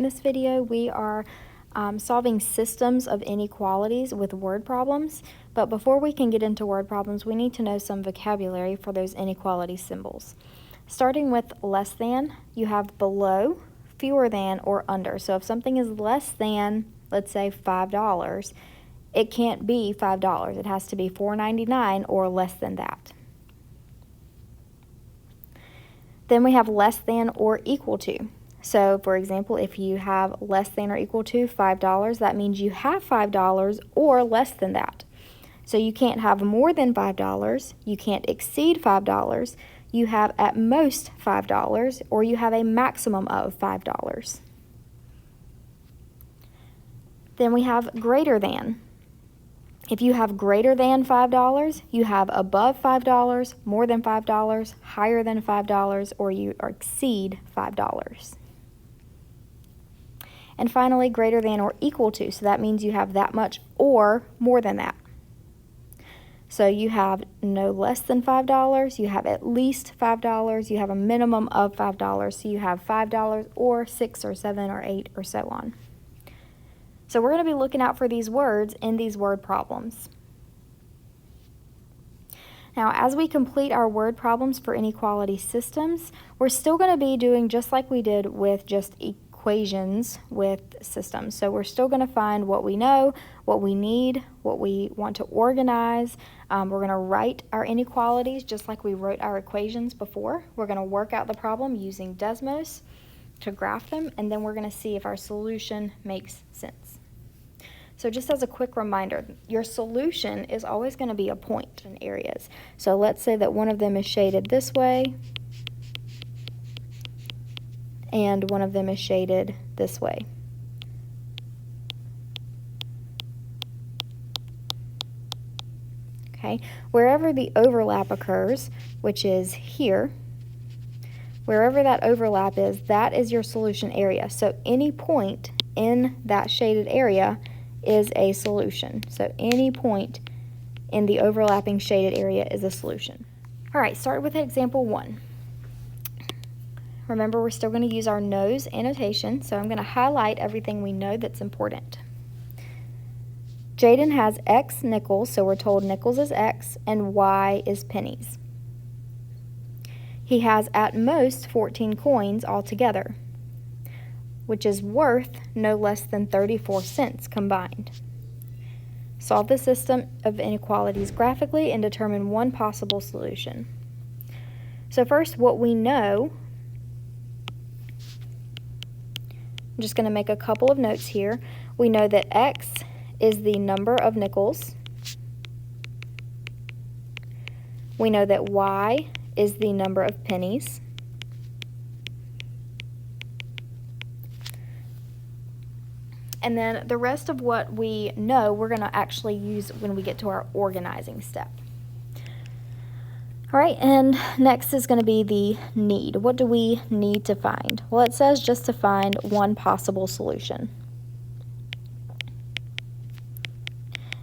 in this video, we are solving systems of inequalities with word problems. But before we can get into word problems, we need to know some vocabulary for those inequality symbols. Starting with less than, you have below, fewer than, or under. So if something is less than, let's say, $5, it can't be $5. It has to be $4.99 or less than that. Then we have less than or equal to. So, for example, if you have less than or equal to $5, that means you have $5 or less than that. So you can't have more than $5, you can't exceed $5, you have at most $5, or you have a maximum of $5. Then we have greater than. If you have greater than $5, you have above $5, more than $5, higher than $5, or you exceed $5. And finally, greater than or equal to. So that means you have that much or more than that. So you have no less than $5, you have at least $5, you have a minimum of $5. So you have $5 or 6 or 7 or 8 or so on. So we're going to be looking out for these words in these word problems. Now, as we complete our word problems for inequality systems, we're still going to be doing just like we did with just equations with systems. So we're still going to find what we know, what we need, what we want to organize. We're going to write our inequalities just like we wrote our equations before. We're going to work out the problem using Desmos to graph them, and then we're going to see if our solution makes sense. So just as a quick reminder, your solution is always going to be a point in areas. So let's say that one of them is shaded this way, and one of them is shaded this way. Okay, wherever the overlap occurs, which is here, wherever that overlap is, that is your solution area. So any point in that shaded area is a solution. So any point in the overlapping shaded area is a solution. All right, start with example 1. Remember, we're still going to use our knows annotation, so I'm going to highlight everything we know that's important. Jaden has X nickels, so we're told nickels is X and Y is pennies. He has at most 14 coins altogether, which is worth no less than 34 cents combined. Solve the system of inequalities graphically and determine one possible solution. So first, what we know, I'm just going to make a couple of notes here. We know that X is the number of nickels. We know that Y is the number of pennies. And then the rest of what we know, we're going to actually use when we get to our organizing step. All right, and next is going to be the need. What do we need to find? Well, it says just to find one possible solution.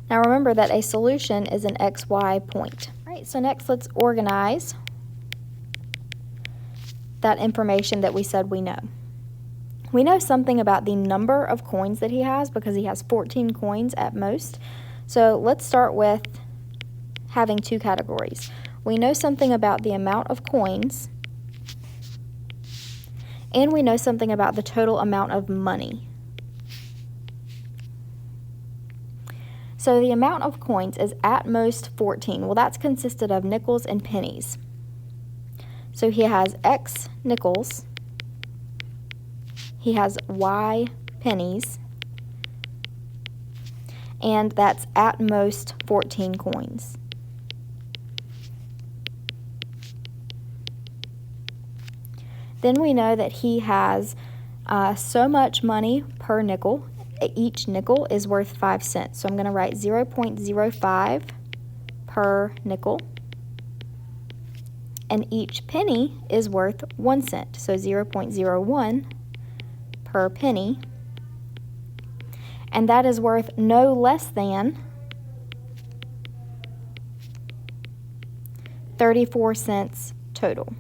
Now remember that a solution is an XY point. All right, so next let's organize that information that we said we know. We know something about the number of coins that he has because he has 14 coins at most. So let's start with having two categories. We know something about the amount of coins, and we know something about the total amount of money. So the amount of coins is at most 14. Well, that's consisted of nickels and pennies. So he has X nickels. He has Y pennies, and that's at most 14 coins. Then we know that he has so much money per nickel. Each nickel is worth 5 cents. So I'm going to write 0.05 per nickel. And each penny is worth 1 cent. So 0.01 per penny, and that is worth no less than 34 cents total.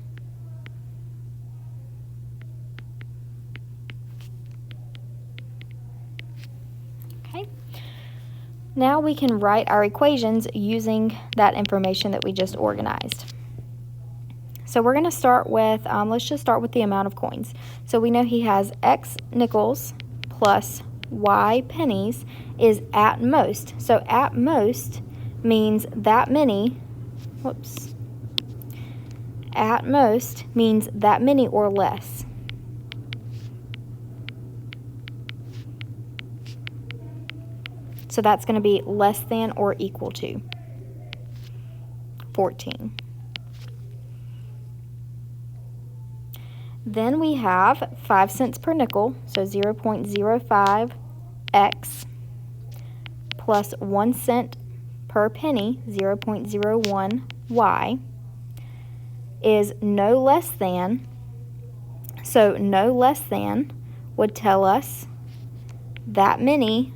Now we can write our equations using that information that we just organized. So we're going to start with, let's just start with the amount of coins. So we know he has X nickels plus Y pennies is at most. So at most means that many, at most means that many or less. So that's going to be less than or equal to 14. Then we have 5 cents per nickel, so 0.05 X plus 1 cent per penny, 0.01 Y, is no less than, so no less than would tell us that many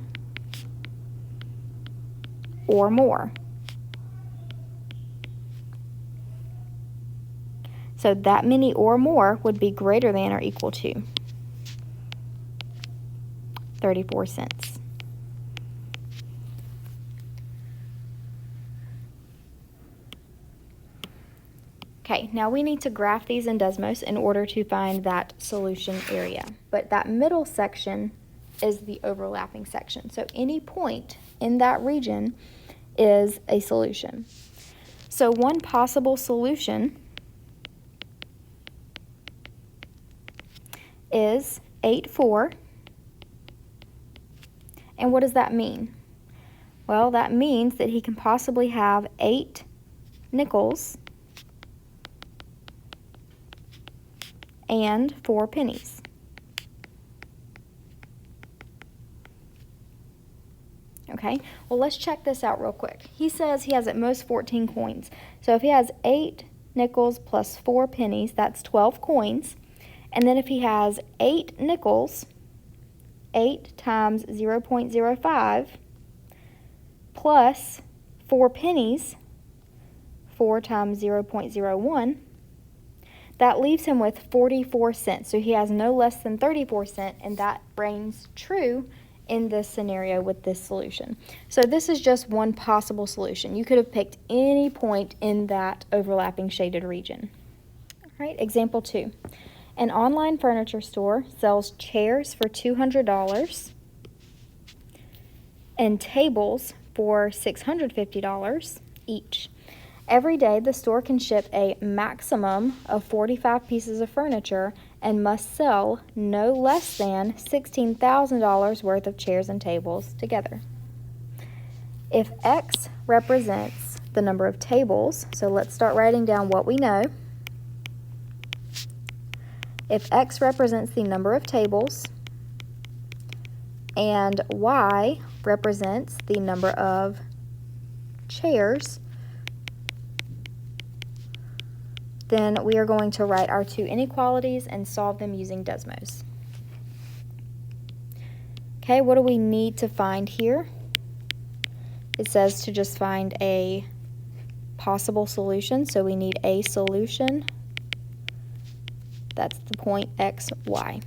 or more. So that many or more would be greater than or equal to 34 cents. Okay, now we need to graph these in Desmos in order to find that solution area. But that middle section is the overlapping section. So any point in that region is a solution. So one possible solution is 8, 4. And what does that mean? Well, that means that he can possibly have 8 nickels and 4 pennies. Okay, well, let's check this out real quick. He says he has at most 14 coins. So if he has 8 nickels plus 4 pennies, that's 12 coins. And then if he has 8 nickels, 8 times 0.05 plus 4 pennies, 4 times 0.01, that leaves him with 44 cents. So he has no less than 34 cents, and that reigns true in this scenario with this solution. So this is just one possible solution. You could have picked any point in that overlapping shaded region. All right, example 2. An online furniture store sells chairs for $200 and tables for $650 each. Every day, the store can ship a maximum of 45 pieces of furniture and must sell no less than $16,000 worth of chairs and tables together. If X represents the number of tables, so let's start writing down what we know. If X represents the number of tables and Y represents the number of chairs, then we are going to write our 2 inequalities and solve them using Desmos. Okay, what do we need to find here? It says to just find a possible solution, so we need a solution. That's the point X, Y.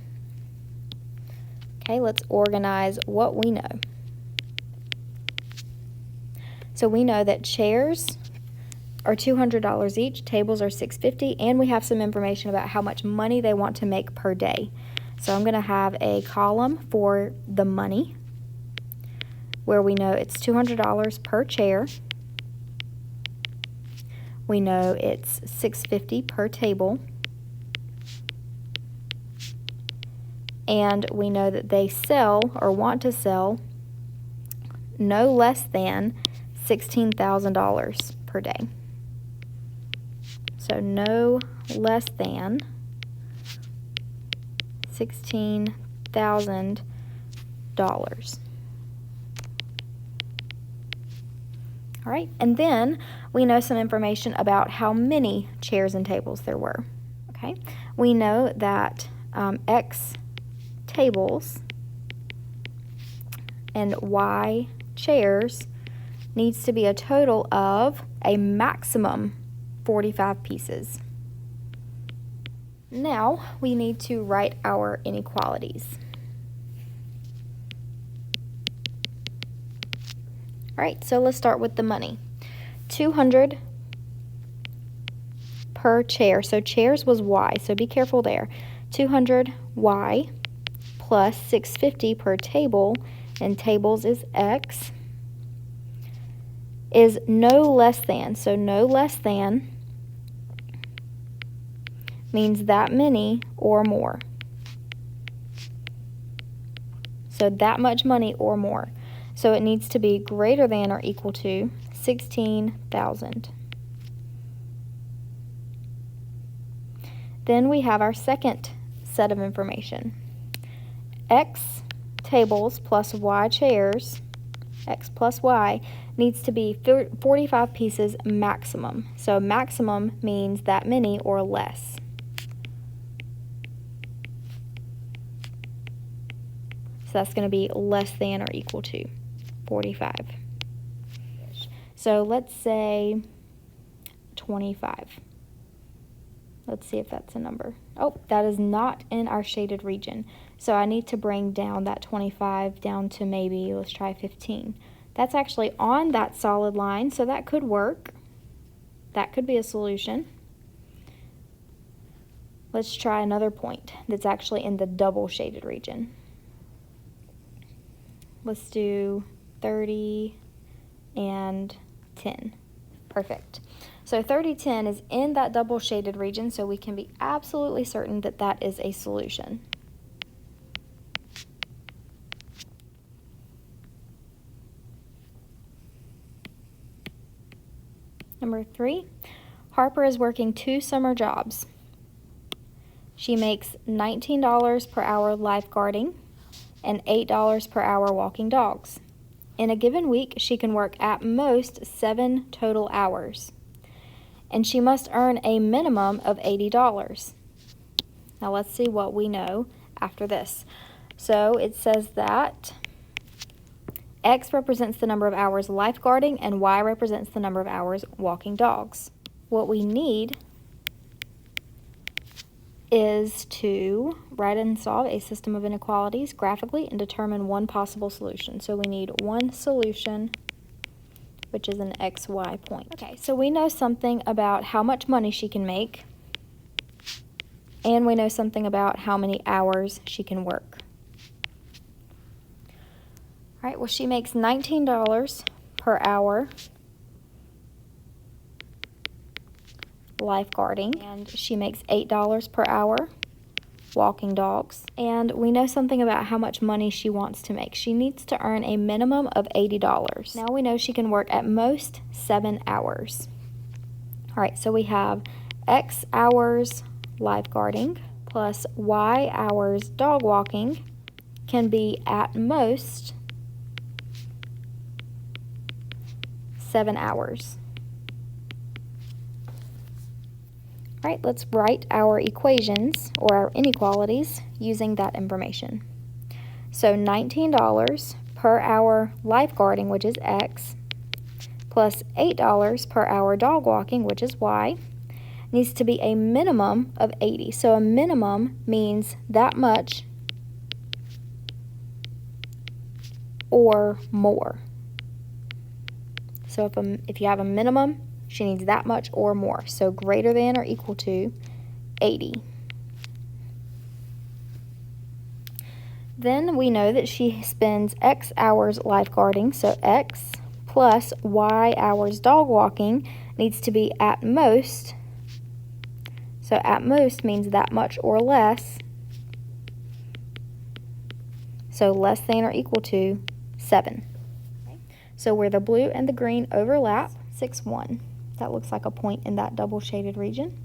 Okay, let's organize what we know. So we know that chairs are $200 each, tables are $650, and we have some information about how much money they want to make per day. So I'm going to have a column for the money where we know it's $200 per chair. We know it's $650 per table. And we know that they sell or want to sell no less than $16,000 per day. So no less than $16,000. All right, and then we know some information about how many chairs and tables there were. Okay, we know that X tables and Y chairs needs to be a total of a maximum 45 pieces. Now we need to write our inequalities. All right, so let's start with the money. 200 per chair. So chairs was Y, so be careful there. 200 Y plus 650 per table, and tables is X, is no less than. So no less than means that many or more. So that much money or more. So it needs to be greater than or equal to 16,000. Then we have our second set of information. X tables plus Y chairs, X plus Y, needs to be 45 pieces maximum. So maximum means that many or less. So that's going to be less than or equal to 45. So let's say 25. Let's see if that's a number. Oh, that is not in our shaded region. So I need to bring down that 25 down to maybe, let's try 15. That's actually on that solid line, so that could work. That could be a solution. Let's try another point that's actually in the double shaded region. Let's do 30 and 10. Perfect. So 30, 10 is in that double shaded region, so we can be absolutely certain that that is a solution. Number 3, Harper is working 2 summer jobs. She makes $19 per hour lifeguarding and $8 per hour walking dogs. In a given week, she can work at most 7 total hours, and she must earn a minimum of $80. Now let's see what we know after this. So it says that X represents the number of hours lifeguarding and Y represents the number of hours walking dogs. What we need is to write and solve a system of inequalities graphically and determine one possible solution. So we need one solution, which is an XY point. Okay, so we know something about how much money she can make, and we know something about how many hours she can work. All right, well, she makes $19 per hour lifeguarding, and she makes $8 per hour walking dogs. And we know something about how much money she wants to make. She needs to earn a minimum of $80. Now we know she can work at most 7 hours. All right, so we have X hours lifeguarding plus Y hours dog walking can be at most 7 hours. All right, let's write our equations or our inequalities using that information. So $19 per hour lifeguarding, which is X, plus $8 per hour dog walking, which is Y, needs to be a minimum of 80. So a minimum means that much or more. So if you have a minimum, she needs that much or more. So greater than or equal to 80. Then we know that she spends X hours lifeguarding, so X plus Y hours dog walking needs to be at most. So at most means that much or less. So less than or equal to 7. So where the blue and the green overlap, 6, 1. That looks like a point in that double shaded region.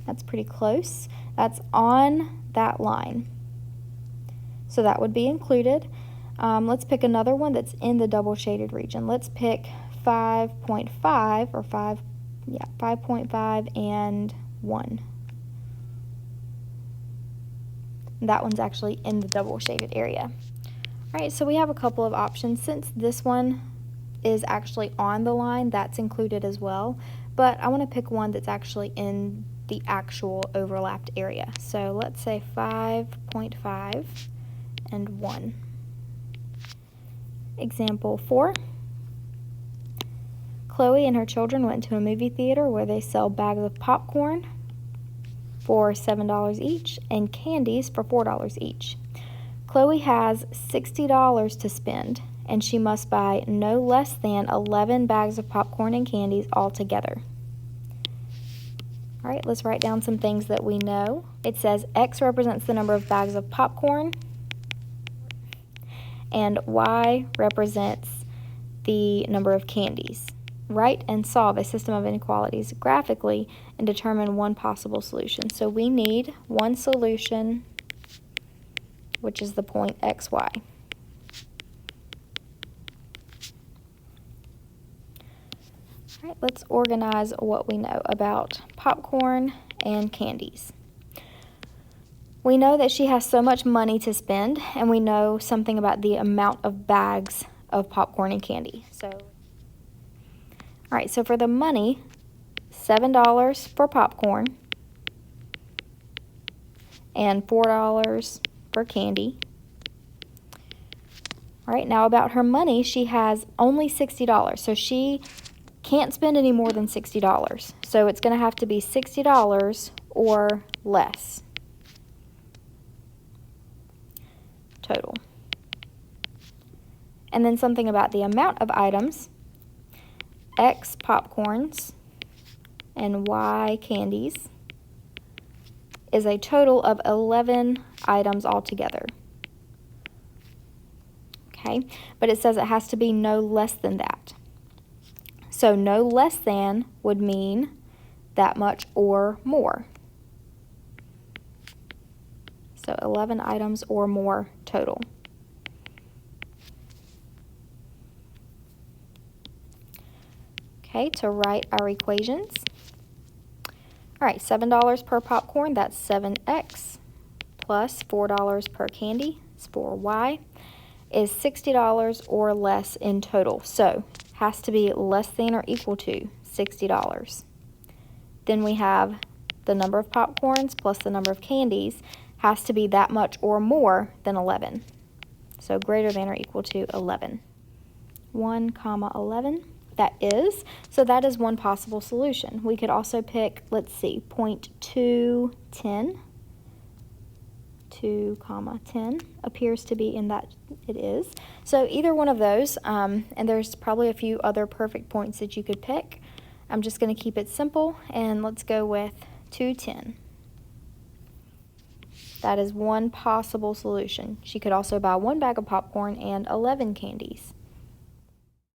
That's pretty close. That's on that line. So that would be included. Let's pick another one that's in the double shaded region. Let's pick 5.5 or 5.5 and 1. That one's actually in the double shaded area. All right, so we have a couple of options. Since this one is actually on the line, that's included as well, but I want to pick one that's actually in the actual overlapped area. So let's say 5.5 and 1. Example 4. Chloe and her children went to a movie theater where they sell bags of popcorn for $7 each and candies for $4 each. Chloe has $60 to spend, and she must buy no less than 11 bags of popcorn and candies altogether. All right, let's write down some things that we know. It says X represents the number of bags of popcorn, and Y represents the number of candies. Write and solve a system of inequalities graphically and determine one possible solution. So we need one solution, which is the point XY. All right, let's organize what we know about popcorn and candies. We know that she has so much money to spend, and we know something about the amount of bags of popcorn and candy. All right, so for the money, $7 for popcorn and $4 for candy. All right, now about her money, she has only $60, so she can't spend any more than $60. So it's going to have to be $60 or less total. And then something about the amount of items. X popcorns and Y candies is a total of 11 items altogether. Okay, but it says it has to be no less than that. So no less than would mean that much or more. So 11 items or more total. Okay, to write our equations. All right, $7 per popcorn, that's 7x, plus $4 per candy, it's 4y, is $60 or less in total. So, has to be less than or equal to $60. Then we have the number of popcorns plus the number of candies has to be that much or more than 11. So, greater than or equal to 11. 1, 11. That is, so that is one possible solution. We could also pick, let's see, 0.210, 2, 10 appears to be in that, it is. So either one of those, and there's probably a few other perfect points that you could pick. I'm just going to keep it simple, and let's go with 210. That is one possible solution. She could also buy one bag of popcorn and 11 candies.